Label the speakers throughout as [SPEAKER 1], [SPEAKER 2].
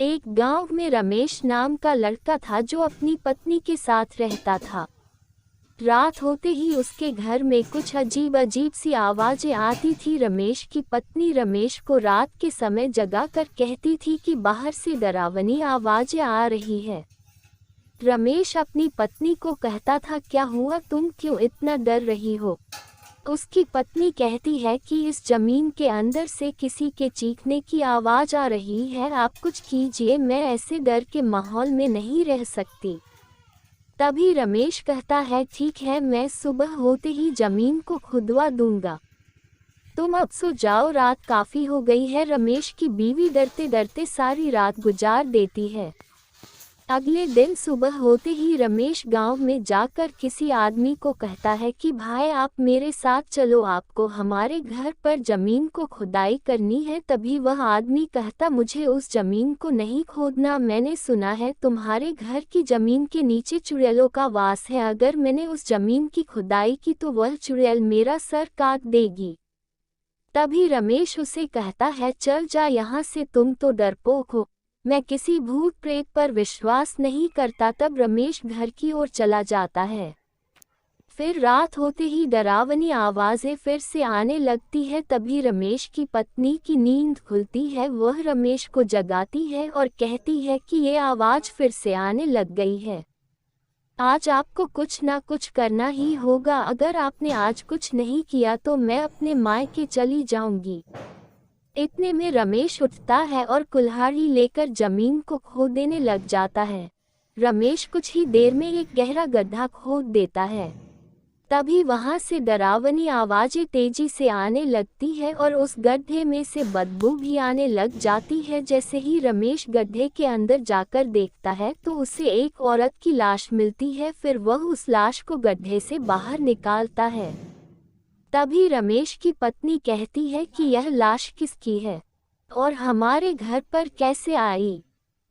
[SPEAKER 1] एक गांव में रमेश नाम का लड़का था जो अपनी पत्नी के साथ रहता था। रात होते ही उसके घर में कुछ अजीब अजीब सी आवाजें आती थी। रमेश की पत्नी रमेश को रात के समय जगा कर कहती थी कि बाहर से डरावनी आवाजें आ रही है। रमेश अपनी पत्नी को कहता था, क्या हुआ, तुम क्यों इतना डर रही हो? उसकी पत्नी कहती है कि इस जमीन के अंदर से किसी के चीखने की आवाज आ रही है, आप कुछ कीजिए, मैं ऐसे डर के माहौल में नहीं रह सकती। तभी रमेश कहता है, ठीक है, मैं सुबह होते ही जमीन को खुदवा दूंगा, तुम अब सो जाओ, रात काफी हो गई है। रमेश की बीवी डरते डरते सारी रात गुजार देती है। अगले दिन सुबह होते ही रमेश गांव में जाकर किसी आदमी को कहता है कि भाई, आप मेरे साथ चलो, आपको हमारे घर पर जमीन को खुदाई करनी है। तभी वह आदमी कहता, मुझे उस जमीन को नहीं खोदना, मैंने सुना है तुम्हारे घर की जमीन के नीचे चुड़ैलों का वास है, अगर मैंने उस जमीन की खुदाई की तो वह चुड़ैल मेरा सर काट देगी। तभी रमेश उसे कहता है, चल जा यहाँ से, तुम तो डरपोक हो, मैं किसी भूत प्रेत पर विश्वास नहीं करता। तब रमेश घर की ओर चला जाता है। फिर रात होते ही डरावनी आवाजें फिर से आने लगती है। तभी रमेश की पत्नी की नींद खुलती है, वह रमेश को जगाती है और कहती है कि ये आवाज फिर से आने लग गई है, आज आपको कुछ ना कुछ करना ही होगा, अगर आपने आज कुछ नहीं किया तो मैं अपने मायके चली जाऊंगी। इतने में रमेश उठता है और कुल्हाड़ी लेकर जमीन को खोदने लग जाता है। रमेश कुछ ही देर में एक गहरा गड्ढा खोद देता है। तभी वहां से डरावनी आवाजें तेजी से आने लगती है और उस गड्ढे में से बदबू भी आने लग जाती है। जैसे ही रमेश गड्ढे के अंदर जाकर देखता है तो उसे एक औरत की लाश मिलती है। फिर वह उस लाश को गड्ढे से बाहर निकालता है। तभी रमेश की पत्नी कहती है कि यह लाश किसकी है और हमारे घर पर कैसे आई?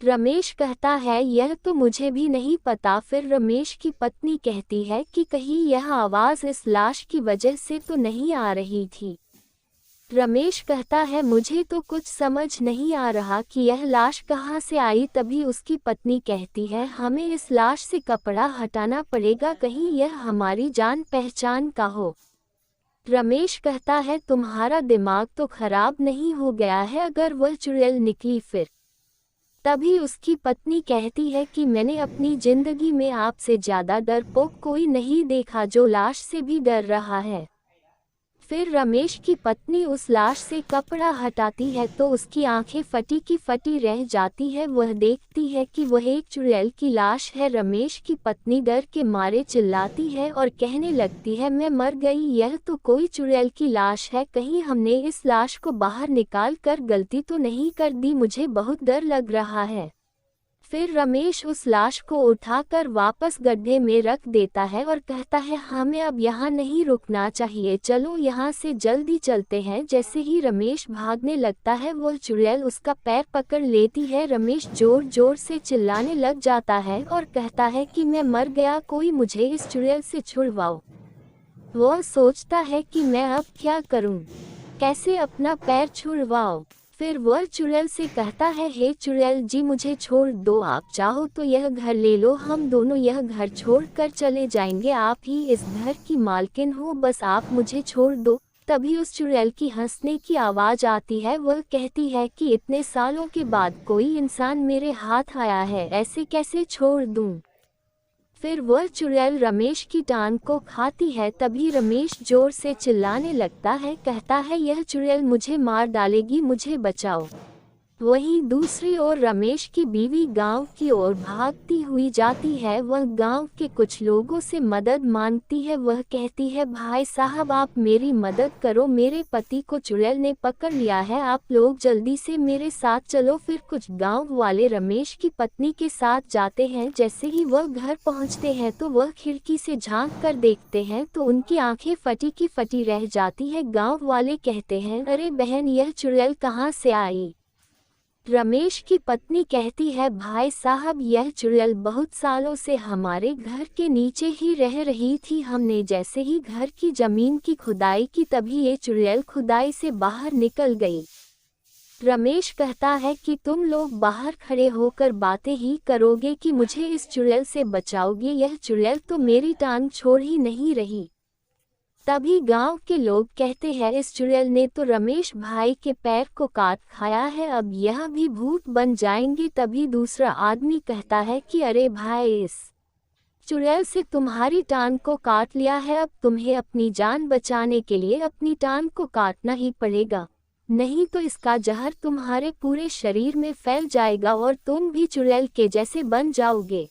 [SPEAKER 1] रमेश कहता है, यह तो मुझे भी नहीं पता। फिर रमेश की पत्नी कहती है कि कहीं यह आवाज इस लाश की वजह से तो नहीं आ रही थी। रमेश कहता है, मुझे तो कुछ समझ नहीं आ रहा कि यह लाश कहाँ से आई। तभी उसकी पत्नी कहती है, हमें इस लाश से कपड़ा हटाना पड़ेगा, कहीं यह हमारी जान पहचान का हो। रमेश कहता है, तुम्हारा दिमाग तो खराब नहीं हो गया है, अगर वह चुड़ैल निकली फिर? तभी उसकी पत्नी कहती है कि मैंने अपनी जिंदगी में आपसे ज्यादा डरपोक कोई नहीं देखा जो लाश से भी डर रहा है। फिर रमेश की पत्नी उस लाश से कपड़ा हटाती है तो उसकी आंखें फटी की फटी रह जाती है। वह देखती है कि वह एक चुड़ैल की लाश है। रमेश की पत्नी डर के मारे चिल्लाती है और कहने लगती है, मैं मर गई, यह तो कोई चुड़ैल की लाश है, कहीं हमने इस लाश को बाहर निकाल कर गलती तो नहीं कर दी, मुझे बहुत डर लग रहा है। फिर रमेश उस लाश को उठाकर वापस गड्ढे में रख देता है और कहता है, हमें अब यहाँ नहीं रुकना चाहिए, चलो यहाँ से जल्दी चलते हैं। जैसे ही रमेश भागने लगता है वह चुड़ैल उसका पैर पकड़ लेती है। रमेश जोर जोर से चिल्लाने लग जाता है और कहता है कि मैं मर गया, कोई मुझे इस चुड़ैल से छुड़वाओ। वह सोचता है कि मैं अब क्या करूं, कैसे अपना पैर छुड़वाऊं। फिर वह चुड़ैल से कहता है, हे चुड़ैल जी, मुझे छोड़ दो, आप चाहो तो यह घर ले लो, हम दोनों यह घर छोड़कर चले जाएंगे, आप ही इस घर की मालकिन हो, बस आप मुझे छोड़ दो। तभी उस चुड़ैल की हंसने की आवाज आती है। वह कहती है कि इतने सालों के बाद कोई इंसान मेरे हाथ आया है, ऐसे कैसे छोड़ दूं। फिर वह चुड़ैल रमेश की टांग को खाती है। तभी रमेश जोर से चिल्लाने लगता है, कहता है, यह चुड़ैल मुझे मार डालेगी, मुझे बचाओ। वहीं दूसरी ओर रमेश की बीवी गांव की ओर भागती हुई जाती है। वह गांव के कुछ लोगों से मदद मांगती है। वह कहती है, भाई साहब, आप मेरी मदद करो, मेरे पति को चुड़ैल ने पकड़ लिया है, आप लोग जल्दी से मेरे साथ चलो। फिर कुछ गांव वाले रमेश की पत्नी के साथ जाते हैं। जैसे ही वह घर पहुंचते हैं तो वह खिड़की से झांक कर देखते हैं तो उनकी आंखें फटी की फटी रह जाती है। गाँव वाले कहते हैं, अरे बहन, यह चुड़ैल कहाँ से आई? रमेश की पत्नी कहती है, भाई साहब, यह चुड़ैल बहुत सालों से हमारे घर के नीचे ही रह रही थी, हमने जैसे ही घर की जमीन की खुदाई की तभी ये चुड़ैल खुदाई से बाहर निकल गई। रमेश कहता है कि तुम लोग बाहर खड़े होकर बातें ही करोगे कि मुझे इस चुड़ैल से बचाओगे, यह चुड़ैल तो मेरी टांग छोड़ ही नहीं रही। तभी गांव के लोग कहते हैं इस चुड़ैल ने तो रमेश भाई के पैर को काट खाया है, अब यह भी भूत बन जाएंगे। तभी दूसरा आदमी कहता है कि अरे भाई, इस चुड़ैल से तुम्हारी टांग को काट लिया है, अब तुम्हें अपनी जान बचाने के लिए अपनी टांग को काटना ही पड़ेगा, नहीं तो इसका जहर तुम्हारे पूरे शरीर में फैल जाएगा और तुम भी चुड़ैल के जैसे बन जाओगे।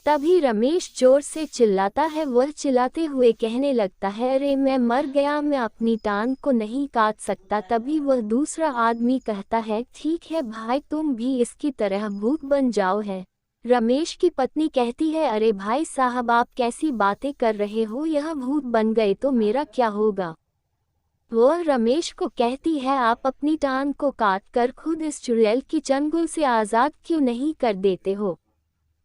[SPEAKER 1] तभी रमेश जोर से चिल्लाता है, वह चिल्लाते हुए कहने लगता है अरे मैं मर गया, मैं अपनी टांग को नहीं काट सकता। तभी वह दूसरा आदमी कहता है ठीक है भाई, तुम भी इसकी तरह भूत बन जाओ है। रमेश की पत्नी कहती है अरे भाई साहब, आप कैसी बातें कर रहे हो, यह भूत बन गए तो मेरा क्या होगा। वह रमेश को कहती है आप अपनी टांग को काट कर खुद इस चुड़ैल की चंगुल से आज़ाद क्यों नहीं कर देते हो।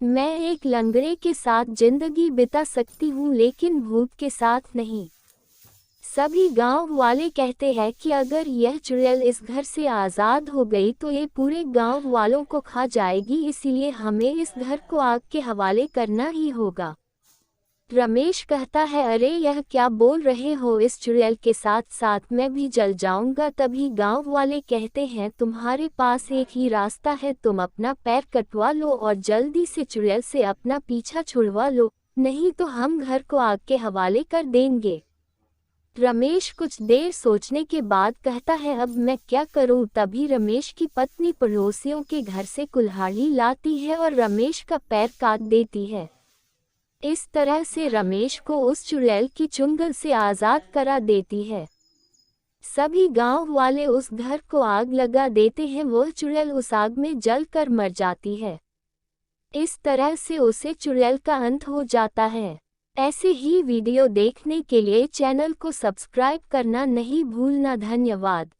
[SPEAKER 1] मैं एक लंगड़े के साथ जिंदगी बिता सकती हूँ लेकिन भूत के साथ नहीं। सभी गांव वाले कहते हैं कि अगर यह चुड़ैल इस घर से आज़ाद हो गई तो ये पूरे गांव वालों को खा जाएगी, इसीलिए हमें इस घर को आग के हवाले करना ही होगा। रमेश कहता है अरे यह क्या बोल रहे हो, इस चुड़ैल के साथ साथ मैं भी जल जाऊंगा। तभी गांव वाले कहते हैं तुम्हारे पास एक ही रास्ता है, तुम अपना पैर कटवा लो और जल्दी से चुड़ैल से अपना पीछा छुड़वा लो, नहीं तो हम घर को आग के हवाले कर देंगे। रमेश कुछ देर सोचने के बाद कहता है अब मैं क्या करूं। तभी रमेश की पत्नी पड़ोसियों के घर से कुल्हाड़ी लाती है और रमेश का पैर काट देती है। इस तरह से रमेश को उस चुड़ैल की चुंगल से आज़ाद करा देती है। सभी गांव वाले उस घर को आग लगा देते हैं, वह चुड़ैल उस आग में जलकर मर जाती है। इस तरह से उसे चुड़ैल का अंत हो जाता है। ऐसे ही वीडियो देखने के लिए चैनल को सब्सक्राइब करना नहीं भूलना। धन्यवाद।